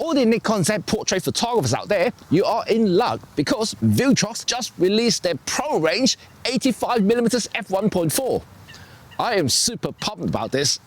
all the Nikon Z portrait photographers out there, you are in luck because Viltrox just released their Pro range 85mm f1.4. I am super pumped about this.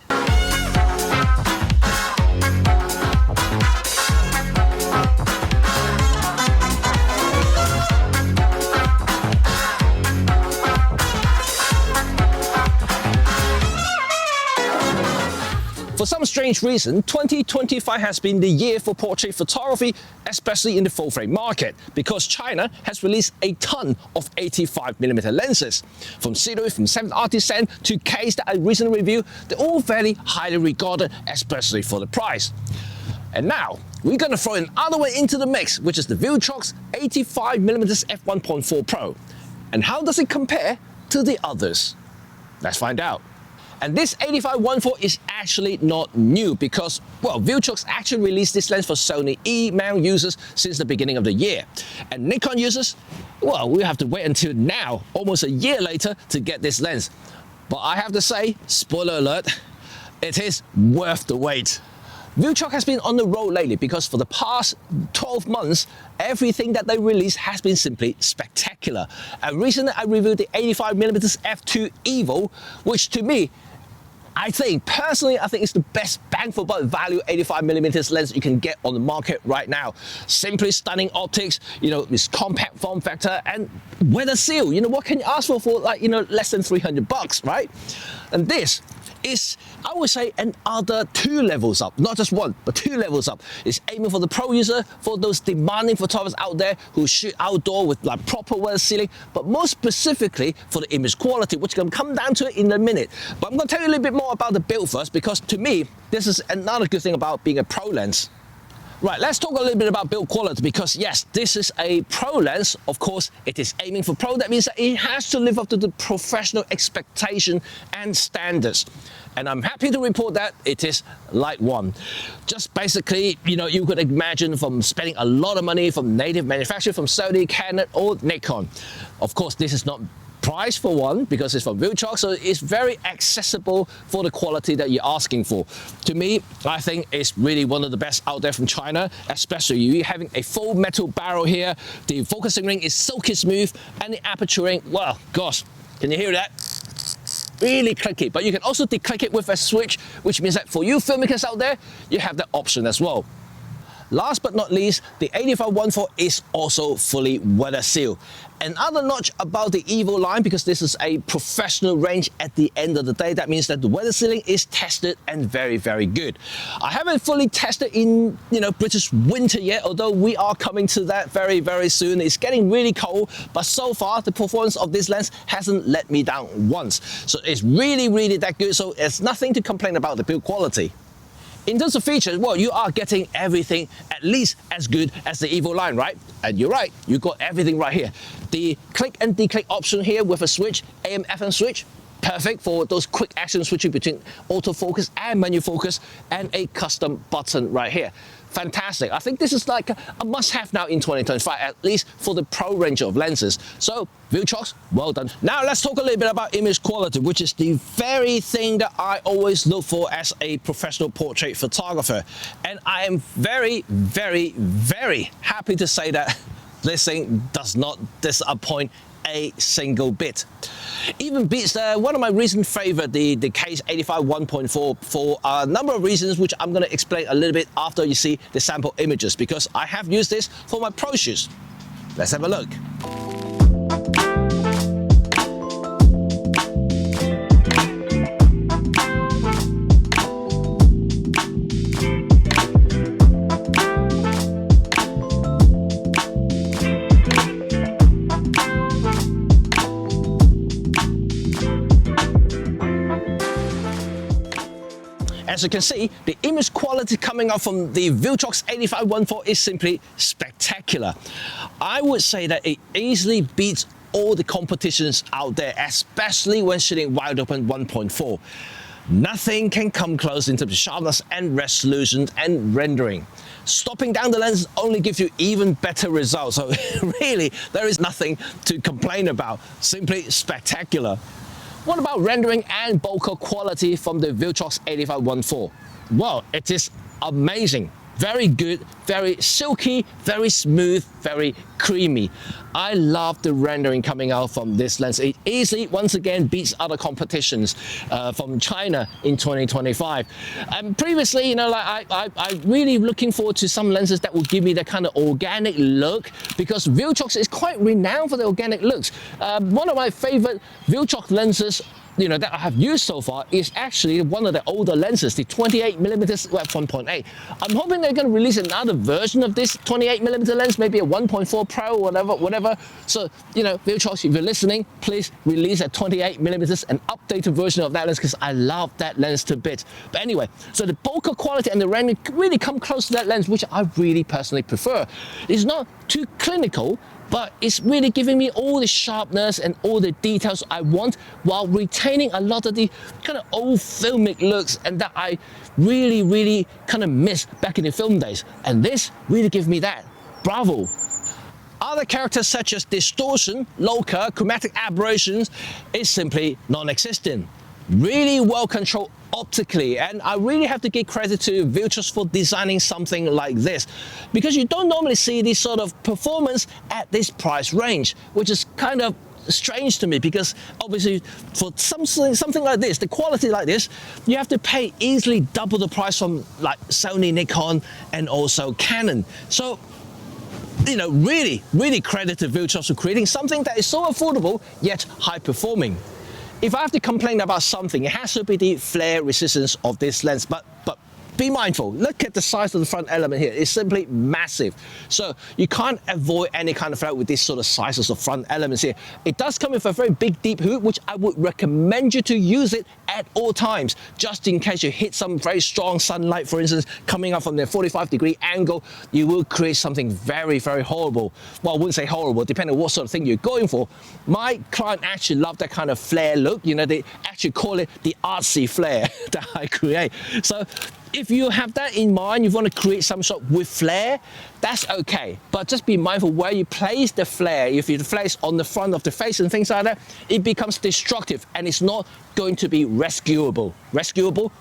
For some strange reason, 2025 has been the year for portrait photography, especially in the full-frame market, because China has released a ton of 85mm lenses. From Silhouette, from 7th Artisan to case that I recently reviewed, they're all very highly regarded, especially for the price. And now, we're going to throw another one into the mix, which is the Viltrox 85mm f1.4 Pro. And how does it compare to the others? Let's find out. And this 85-1.4 is actually not new because, well, Viltrox actually released this lens for Sony E mount users since the beginning of the year. And Nikon users, well, we have to wait until now, almost a year later, to get this lens. But I have to say, spoiler alert, it is worth the wait. Viltrox has been on the road lately because for the past 12 months, everything that they release has been simply spectacular. And recently I reviewed the 85mm f2 Evo, which to me, personally, I think it's the best bang for buck value 85mm lens you can get on the market right now. Simply stunning optics, this compact form factor and weather seal. What can you ask for like, less than $300, right? And this is, I would say, another 2 levels up, not just 1, but 2 levels up. It's aiming for the pro user, for those demanding photographers out there who shoot outdoor with like proper weather sealing, but more specifically for the image quality, which can come down to it in a minute. But I'm going to tell you a little bit more about the build first, because to me, this is another good thing about being a pro lens. Right, let's talk a little bit about build quality because yes, this is a pro lens. Of course, it is aiming for pro. That means that it has to live up to the professional expectation and standards. And I'm happy to report that it is like one. Just basically, you could imagine from spending a lot of money from native manufacturer, from Sony, Canon, or Nikon. Of course, this is not price for one because it's from Viltrox, so it's very accessible for the quality that you're asking for. To me, I think it's really one of the best out there from China, especially you having a full metal barrel here. The focusing ring is silky smooth and the aperturing, well, gosh, can you hear that? Really clicky, but you can also declick it with a switch, which means that for you filmmakers out there, you have that option as well. Last but not least, the 85-1.4 is also fully weather sealed. Another notch about the Evo line, because this is a professional range at the end of the day, that means that the weather sealing is tested and very, very good. I haven't fully tested in, British winter yet, although we are coming to that very, very soon. It's getting really cold, but so far the performance of this lens hasn't let me down once. So it's really, really that good. So there's nothing to complain about the build quality. In terms of features, well, you are getting everything at least as good as the Evo line, right? And you're right, you got everything right here. The click and declick option here with a switch, AM/FM switch, perfect for those quick action switching between autofocus and manual focus, and a custom button right here. Fantastic. I think this is like a must-have now in 2025, at least for the pro range of lenses. So, Viltrox, well done. Now let's talk a little bit about image quality, which is the very thing that I always look for as a professional portrait photographer. And I am very, very, very happy to say that this thing does not disappoint a single bit. Even beats one of my recent favorite, the case 85-1.4, for a number of reasons, which I'm going to explain a little bit after you see the sample images, because I have used this for my pro shoots. Let's have a look. As you can see, the image quality coming out from the Viltrox 85-1.4 is simply spectacular. I would say that it easily beats all the competitions out there, especially when shooting wide open 1.4. Nothing can come close in terms of sharpness and resolution and rendering. Stopping down the lens only gives you even better results. So really, there is nothing to complain about. Simply spectacular. What about rendering and bokeh quality from the Viltrox 85-1.4? Well, it is amazing. Very good, very silky, very smooth, very creamy. I love the rendering coming out from this lens. It easily, once again, beats other competitions from China in 2025. Previously, you know, like I'm really looking forward to some lenses that will give me that kind of organic look, because Viltrox is quite renowned for the organic looks. One of my favorite Viltrox lenses, you know, that I have used so far is actually one of the older lenses, the 28mm f1.8. I'm hoping they're going to release another version of this 28mm lens, maybe a 1.4 Pro or whatever. So, you know, Viltrox, if you're listening, please release a 28mm, an updated version of that lens, because I love that lens to bits. But anyway, so the bokeh quality and the rendering really come close to that lens, which I really personally prefer. It's not too clinical, but it's really giving me all the sharpness and all the details I want, while retaining a lot of the kind of old filmic looks and that I really kind of miss back in the film days. And this really gives me that. Bravo. Other characters such as distortion, bokeh, chromatic aberrations is simply non-existent. Really well controlled optically, and I really have to give credit to Viltrox for designing something like this, because you don't normally see this sort of performance at this price range, which is kind of strange to me, because obviously for something like this, the quality like this, you have to pay easily double the price from like Sony, Nikon, and also Canon. So, you know, really credit to Viltrox for creating something that is so affordable yet high performing. If I have to complain about something, it has to be the flare resistance of this lens, but be mindful, look at the size of the front element here, it's simply massive. So you can't avoid any kind of flare with these sort of sizes of front elements here. It does come with a very big deep hood, which I would recommend you to use it at all times, just in case you hit some very strong sunlight, for instance, coming up from the 45-degree angle, you will create something very horrible. Well, I wouldn't say horrible, depending on what sort of thing you're going for. My client actually loved that kind of flare look, you know, they actually call it the artsy flare that I create. So if you have that in mind, you want to create some sort with flare, that's okay. But just be mindful where you place the flare. If you place on the front of the face and things like that, it becomes destructive and it's not going to be rescuable. Rescuable?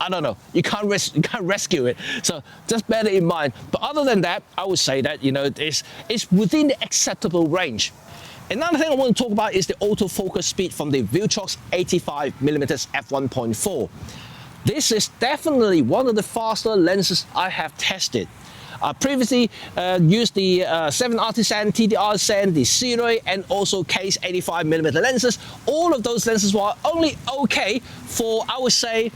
I don't know. You can't rescue it. So just bear it in mind. But other than that, I would say that, you know, it's within the acceptable range. Another thing I want to talk about is the autofocus speed from the Viltrox 85mm f1.4. This is definitely one of the faster lenses I have tested. I previously used the 7 Artisan, TDR Sen, the Zero, and also Case 85mm lenses. All of those lenses were only okay for, I would say,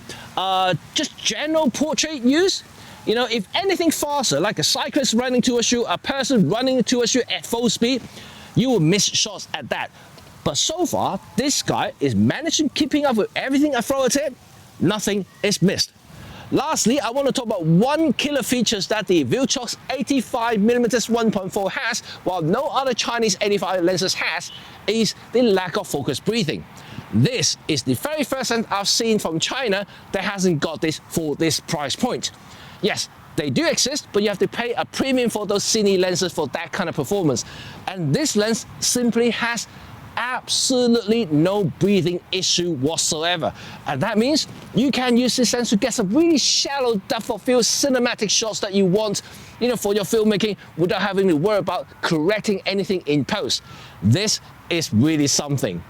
just general portrait use. You know, if anything faster, like a cyclist running towards you, a person running towards you at full speed, you will miss shots at that. But so far, this guy is managing keeping up with everything I throw at it. Nothing is missed. Lastly, I want to talk about one killer features that the Viltrox 85mm 1.4 has, while no other Chinese 85 lenses has, is the lack of focus breathing. This is the very first lens I've seen from China that hasn't got this for this price point. Yes, they do exist, but you have to pay a premium for those cine lenses for that kind of performance. And this lens simply has absolutely no breathing issue whatsoever, and that means you can use this lens to get some really shallow depth of field cinematic shots that you want, you know, for your filmmaking without having to worry about correcting anything in post. This is really something.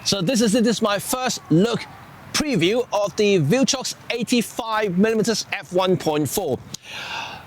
So this is my first look preview of the Viltrox 85mm f1.4.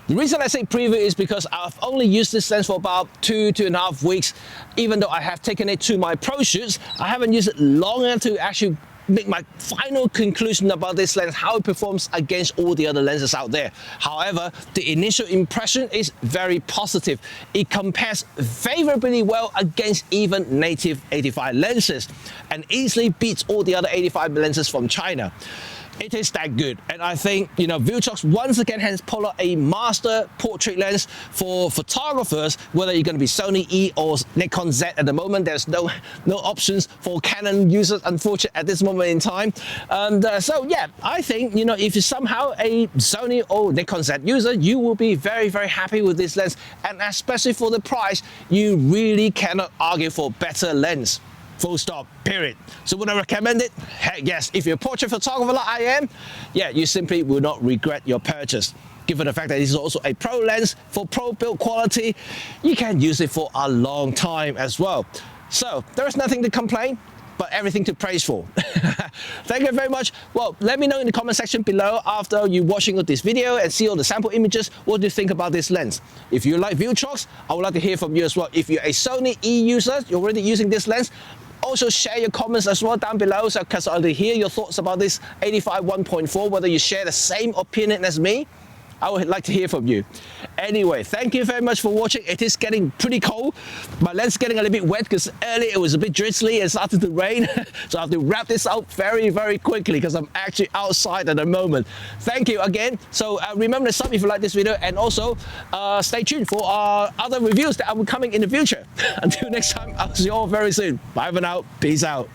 The reason I say preview is because I've only used this lens for about 2.5 weeks. Even though I have taken it to my pro shoots, I haven't used it long enough to actually make my final conclusion about this lens, how it performs against all the other lenses out there. However, the initial impression is very positive. It compares favorably well against even native 85 lenses and easily beats all the other 85 lenses from China. It is that good, and I think, you know, Viltrox once again has pulled out a master portrait lens for photographers, whether you're going to be Sony E or Nikon Z. At the moment, there's no options for Canon users, unfortunately, at this moment in time. And so yeah, I think, you know, if you're somehow a Sony or Nikon Z user, you will be very happy with this lens, and especially for the price, you really cannot argue for better lens. Full stop, period. So would I recommend it? Heck yes. If you're a portrait photographer like I am, yeah, you simply will not regret your purchase. Given the fact that this is also a pro lens for pro build quality, you can use it for a long time as well. So there is nothing to complain, but everything to praise for. Thank you very much. Well, let me know in the comment section below after you watching this video and see all the sample images, what do you think about this lens? If you like Viltrox, I would like to hear from you as well. If you're a Sony E user, you're already using this lens, also share your comments as well down below, so because I want to hear your thoughts about this 85 1.4, whether you share the same opinion as me. I would like to hear from you. Anyway, thank you very much for watching. It is getting pretty cold. My lens is getting a little bit wet because earlier it was a bit drizzly and started to rain. So I have to wrap this up very, very quickly because I'm actually outside at the moment. Thank you again. So remember to sub if you like this video, and also stay tuned for other reviews that are coming in the future. Until next time, I'll see you all very soon. Bye for now. Peace out.